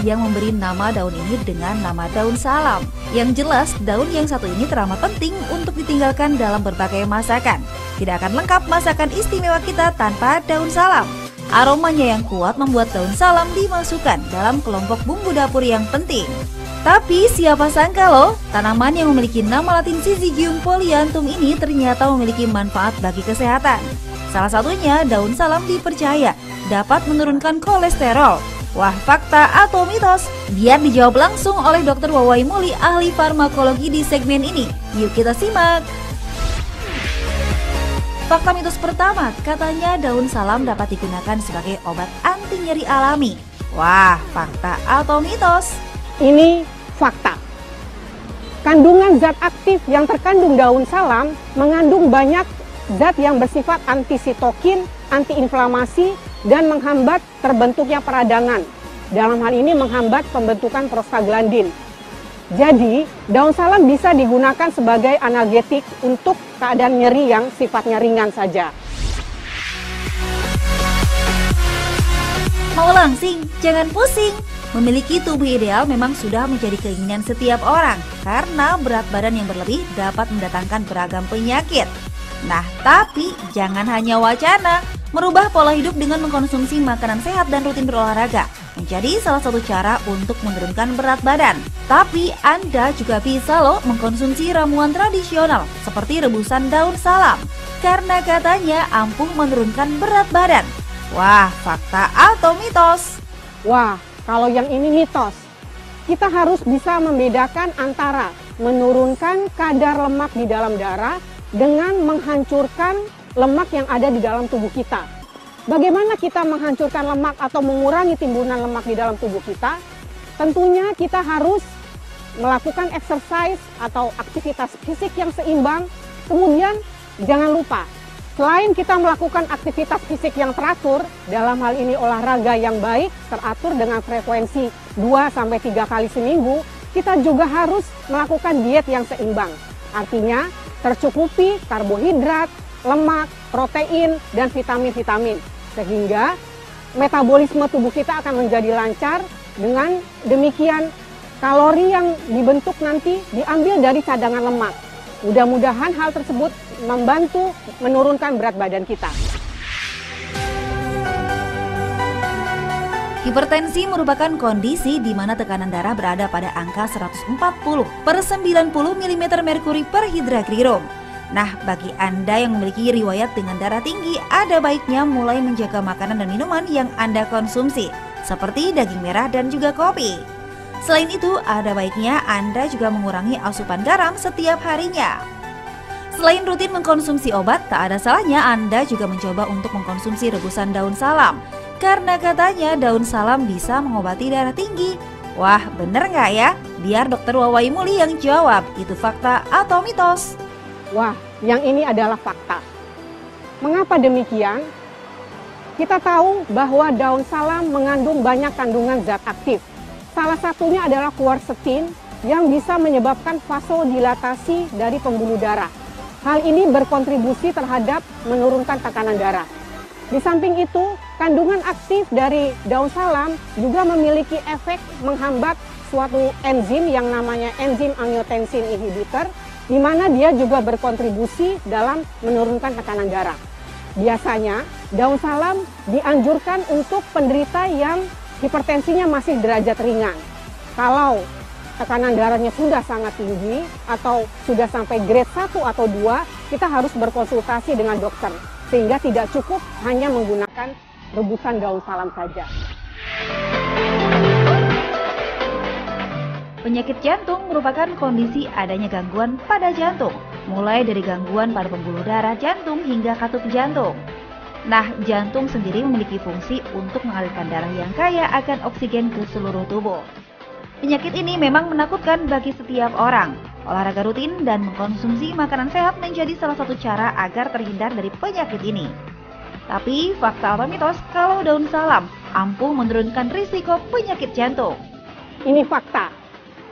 yang memberi nama daun ini dengan nama daun salam. Yang jelas, daun yang satu ini teramat penting untuk ditinggalkan dalam berbagai masakan. Tidak akan lengkap masakan istimewa kita tanpa daun salam. Aromanya yang kuat membuat daun salam dimasukkan dalam kelompok bumbu dapur yang penting. Tapi siapa sangka loh, tanaman yang memiliki nama latin Syzygium polyanthum ini ternyata memiliki manfaat bagi kesehatan. Salah satunya daun salam dipercaya dapat menurunkan kolesterol. Wah, fakta atau mitos? Biar dijawab langsung oleh Dr. Wawai Muli, ahli farmakologi di segmen ini. Yuk kita simak. Fakta mitos pertama, katanya daun salam dapat digunakan sebagai obat anti nyeri alami. Wah, fakta atau mitos? Ini fakta. Kandungan zat aktif yang terkandung daun salam mengandung banyak zat yang bersifat anti-sitokin, anti-inflamasi, dan menghambat terbentuknya peradangan. Dalam hal ini menghambat pembentukan prostaglandin. Jadi, daun salam bisa digunakan sebagai analgetik untuk keadaan nyeri yang sifatnya ringan saja. Mau langsing? Jangan pusing. Memiliki tubuh ideal memang sudah menjadi keinginan setiap orang karena berat badan yang berlebih dapat mendatangkan beragam penyakit. Nah, tapi jangan hanya wacana. Merubah pola hidup dengan mengkonsumsi makanan sehat dan rutin berolahraga menjadi salah satu cara untuk menurunkan berat badan. Tapi Anda juga bisa loh mengkonsumsi ramuan tradisional seperti rebusan daun salam karena katanya ampuh menurunkan berat badan. Wah, fakta atau mitos? Wah, kalau yang ini mitos. Kita harus bisa membedakan antara menurunkan kadar lemak di dalam darah dengan menghancurkan lemak yang ada di dalam tubuh kita. Bagaimana kita menghancurkan lemak atau mengurangi timbunan lemak di dalam tubuh kita? Tentunya kita harus melakukan exercise atau aktivitas fisik yang seimbang. Kemudian jangan lupa, selain kita melakukan aktivitas fisik yang teratur, dalam hal ini olahraga yang baik, teratur dengan frekuensi 2-3 kali seminggu, kita juga harus melakukan diet yang seimbang. Artinya, tercukupi karbohidrat, lemak, protein, dan vitamin-vitamin. Sehingga metabolisme tubuh kita akan menjadi lancar. Dengan demikian, kalori yang dibentuk nanti diambil dari cadangan lemak. Mudah-mudahan hal tersebut membantu menurunkan berat badan kita. Hipertensi merupakan kondisi di mana tekanan darah berada pada angka 140/90 mm merkuri per hidrakrirum. Nah, bagi Anda yang memiliki riwayat dengan darah tinggi, ada baiknya mulai menjaga makanan dan minuman yang Anda konsumsi, seperti daging merah dan juga kopi. Selain itu, ada baiknya Anda juga mengurangi asupan garam setiap harinya. Selain rutin mengkonsumsi obat, tak ada salahnya Anda juga mencoba untuk mengkonsumsi rebusan daun salam, karena katanya daun salam bisa mengobati darah tinggi. Wah, bener nggak ya? Biar Dr. Wawai Muli yang jawab, itu fakta atau mitos? Wah, yang ini adalah fakta. Mengapa demikian? Kita tahu bahwa daun salam mengandung banyak kandungan zat aktif. Salah satunya adalah quercetin yang bisa menyebabkan vasodilatasi dari pembuluh darah. Hal ini berkontribusi terhadap menurunkan tekanan darah. Di samping itu, kandungan aktif dari daun salam juga memiliki efek menghambat suatu enzim yang namanya enzim angiotensin inhibitor, di mana dia juga berkontribusi dalam menurunkan tekanan darah. Biasanya, daun salam dianjurkan untuk penderita yang hipertensinya masih derajat ringan. Kalau tekanan darahnya sudah sangat tinggi atau sudah sampai grade 1 atau 2, kita harus berkonsultasi dengan dokter, sehingga tidak cukup hanya menggunakan rebusan daun salam saja. Penyakit jantung merupakan kondisi adanya gangguan pada jantung, mulai dari gangguan pada pembuluh darah jantung hingga katup jantung. Nah, jantung sendiri memiliki fungsi untuk mengalirkan darah yang kaya akan oksigen ke seluruh tubuh. Penyakit ini memang menakutkan bagi setiap orang. Olahraga rutin dan mengkonsumsi makanan sehat menjadi salah satu cara agar terhindar dari penyakit ini. Tapi, fakta atau mitos kalau daun salam ampuh menurunkan risiko penyakit jantung? Ini fakta.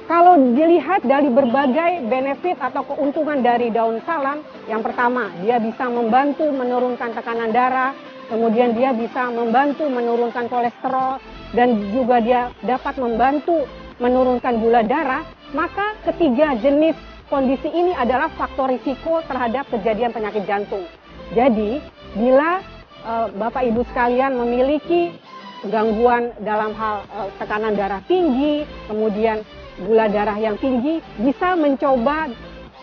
Kalau dilihat dari berbagai benefit atau keuntungan dari daun salam, yang pertama, dia bisa membantu menurunkan tekanan darah, kemudian dia bisa membantu menurunkan kolesterol, dan juga dia dapat membantu menurunkan gula darah, maka ketiga jenis kondisi ini adalah faktor risiko terhadap kejadian penyakit jantung. Jadi, bila Bapak Ibu sekalian memiliki gangguan dalam hal tekanan darah tinggi, kemudian gula darah yang tinggi, bisa mencoba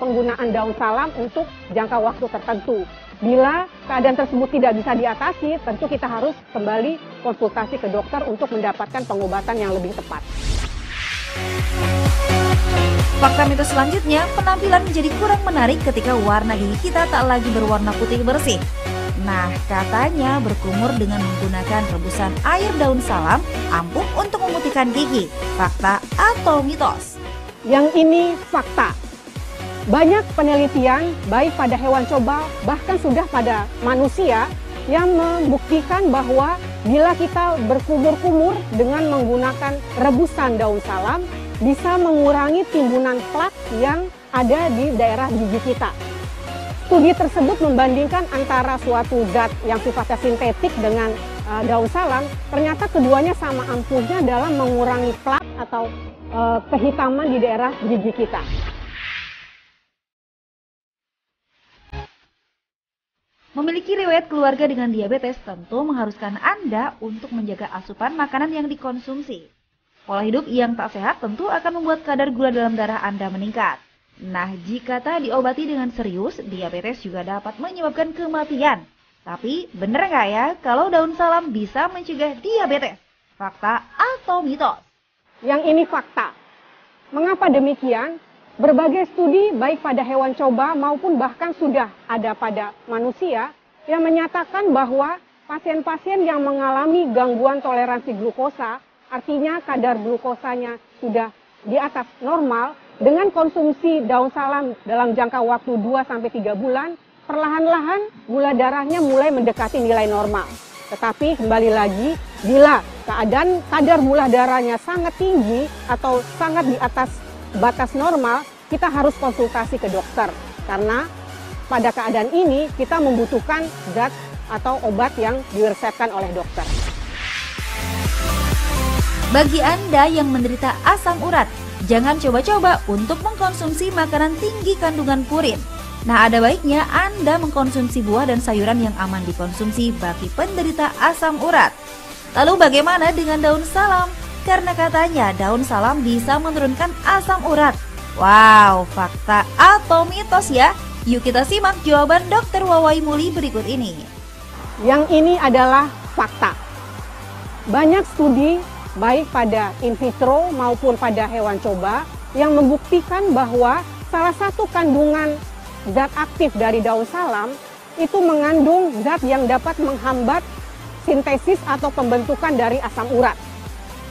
penggunaan daun salam untuk jangka waktu tertentu. Bila keadaan tersebut tidak bisa diatasi, tentu kita harus kembali konsultasi ke dokter untuk mendapatkan pengobatan yang lebih tepat. Fakta mitos selanjutnya, penampilan menjadi kurang menarik ketika warna gigi kita tak lagi berwarna putih bersih. Nah, katanya berkumur dengan menggunakan rebusan air daun salam ampuh untuk memutihkan gigi. Fakta atau mitos? Yang ini fakta. Banyak penelitian baik pada hewan coba bahkan sudah pada manusia yang membuktikan bahwa bila kita berkumur-kumur dengan menggunakan rebusan daun salam bisa mengurangi timbunan plak yang ada di daerah gigi kita. Studi tersebut membandingkan antara suatu zat yang sifatnya sintetik dengan daun salam, ternyata keduanya sama ampuhnya dalam mengurangi plak atau kehitaman di daerah gigi kita. Memiliki riwayat keluarga dengan diabetes tentu mengharuskan Anda untuk menjaga asupan makanan yang dikonsumsi. Pola hidup yang tak sehat tentu akan membuat kadar gula dalam darah Anda meningkat. Nah, jika tak diobati dengan serius, diabetes juga dapat menyebabkan kematian. Tapi, benar nggak ya kalau daun salam bisa mencegah diabetes? Fakta atau mitos? Yang ini fakta. Mengapa demikian? Berbagai studi baik pada hewan coba maupun bahkan sudah ada pada manusia yang menyatakan bahwa pasien-pasien yang mengalami gangguan toleransi glukosa, artinya kadar glukosanya sudah di atas normal, dengan konsumsi daun salam dalam jangka waktu 2-3 bulan, perlahan-lahan gula darahnya mulai mendekati nilai normal. Tetapi kembali lagi, bila keadaan kadar gula darahnya sangat tinggi atau sangat di atas batas normal, kita harus konsultasi ke dokter. Karena pada keadaan ini kita membutuhkan zat atau obat yang diresepkan oleh dokter. Bagi Anda yang menderita asam urat, jangan coba-coba untuk mengkonsumsi makanan tinggi kandungan purin. Nah, ada baiknya Anda mengkonsumsi buah dan sayuran yang aman dikonsumsi bagi penderita asam urat. Lalu bagaimana dengan daun salam? Karena katanya daun salam bisa menurunkan asam urat. Wow, fakta atau mitos ya? Yuk kita simak jawaban Dr. Wawai Muli berikut ini. Yang ini adalah fakta. Banyak studi baik pada in vitro maupun pada hewan coba yang membuktikan bahwa salah satu kandungan zat aktif dari daun salam itu mengandung zat yang dapat menghambat sintesis atau pembentukan dari asam urat.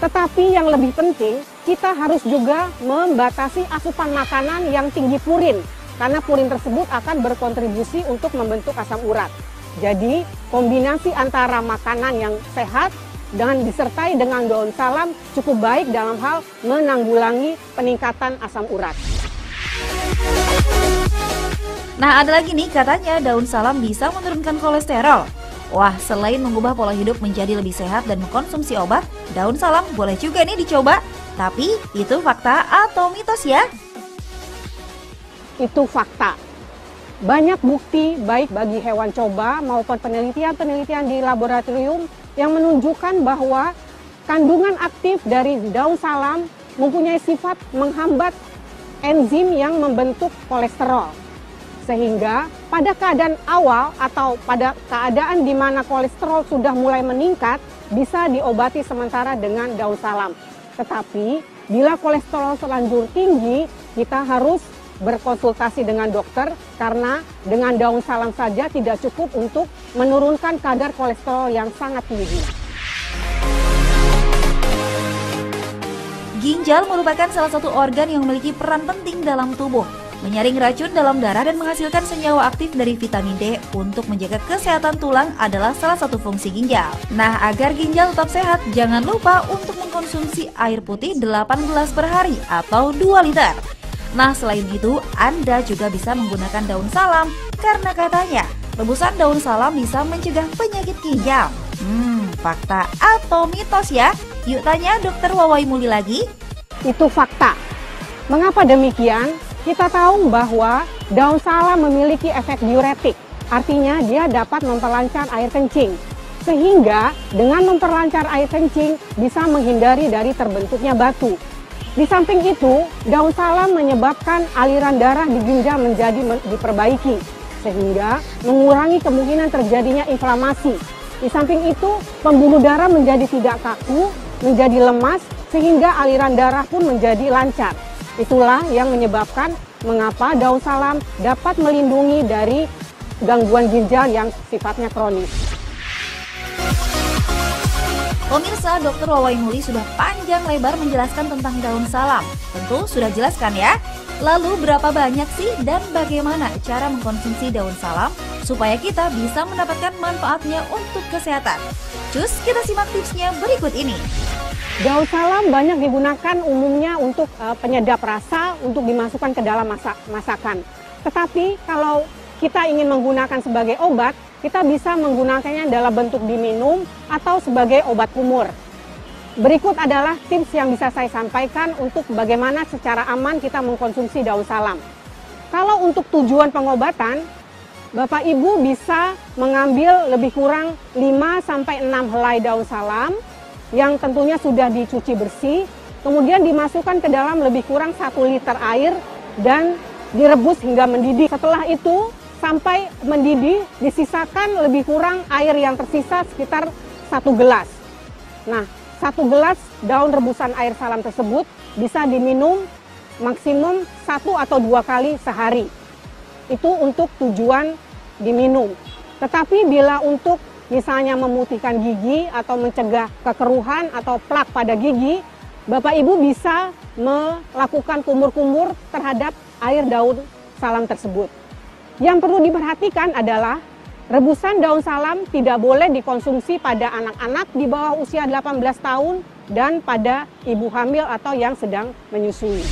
Tetapi yang lebih penting, kita harus juga membatasi asupan makanan yang tinggi purin, karena purin tersebut akan berkontribusi untuk membentuk asam urat. Jadi, kombinasi antara makanan yang sehat dan disertai dengan daun salam cukup baik dalam hal menanggulangi peningkatan asam urat. Nah, ada lagi nih katanya daun salam bisa menurunkan kolesterol. Wah, selain mengubah pola hidup menjadi lebih sehat dan mengkonsumsi obat, daun salam boleh juga nih dicoba. Tapi itu fakta atau mitos ya? Itu fakta. Banyak bukti baik bagi hewan coba maupun penelitian-penelitian di laboratorium yang menunjukkan bahwa kandungan aktif dari daun salam mempunyai sifat menghambat enzim yang membentuk kolesterol. Sehingga pada keadaan awal atau pada keadaan di mana kolesterol sudah mulai meningkat, bisa diobati sementara dengan daun salam. Tetapi bila kolesterol terlanjur tinggi, kita harus berkonsultasi dengan dokter karena dengan daun salam saja tidak cukup untuk menurunkan kadar kolesterol yang sangat tinggi. Ginjal merupakan salah satu organ yang memiliki peran penting dalam tubuh, menyaring racun dalam darah dan menghasilkan senyawa aktif dari vitamin D untuk menjaga kesehatan tulang adalah salah satu fungsi ginjal. Nah, agar ginjal tetap sehat, jangan lupa untuk mengkonsumsi air putih 8 gelas per hari atau 2 liter. Nah, selain itu, Anda juga bisa menggunakan daun salam karena katanya rebusan daun salam bisa mencegah penyakit ginjal. Fakta atau mitos ya? Yuk tanya Dokter Wawai Muli lagi. Itu fakta. Mengapa demikian? Kita tahu bahwa daun salam memiliki efek diuretik, artinya dia dapat memperlancar air kencing. Sehingga dengan memperlancar air kencing bisa menghindari dari terbentuknya batu. Di samping itu, daun salam menyebabkan aliran darah di ginjal menjadi diperbaiki, sehingga mengurangi kemungkinan terjadinya inflamasi. Di samping itu, pembuluh darah menjadi tidak kaku, menjadi lemas, sehingga aliran darah pun menjadi lancar. Itulah yang menyebabkan mengapa daun salam dapat melindungi dari gangguan ginjal yang sifatnya kronis. Pemirsa, Dokter Wawai Muli sudah panjang lebar menjelaskan tentang daun salam. Tentu sudah jelas kan ya? Lalu berapa banyak sih dan bagaimana cara mengkonsumsi daun salam supaya kita bisa mendapatkan manfaatnya untuk kesehatan? Cus, kita simak tipsnya berikut ini. Daun salam banyak digunakan umumnya untuk penyedap rasa, untuk dimasukkan ke dalam masakan. Tetapi kalau kita ingin menggunakan sebagai obat, kita bisa menggunakannya dalam bentuk diminum atau sebagai obat kumur. Berikut adalah tips yang bisa saya sampaikan untuk bagaimana secara aman kita mengkonsumsi daun salam. Kalau untuk tujuan pengobatan, Bapak Ibu bisa mengambil lebih kurang 5-6 helai daun salam yang tentunya sudah dicuci bersih, kemudian dimasukkan ke dalam lebih kurang 1 liter air dan direbus hingga mendidih. Setelah itu, sampai mendidih, disisakan lebih kurang air yang tersisa sekitar 1 gelas. Nah, 1 gelas daun rebusan air salam tersebut bisa diminum maksimum 1 atau 2 kali sehari. Itu untuk tujuan diminum. Tetapi bila untuk misalnya memutihkan gigi atau mencegah kekeruhan atau plak pada gigi, Bapak Ibu bisa melakukan kumur-kumur terhadap air daun salam tersebut. Yang perlu diperhatikan adalah rebusan daun salam tidak boleh dikonsumsi pada anak-anak di bawah usia 18 tahun dan pada ibu hamil atau yang sedang menyusui.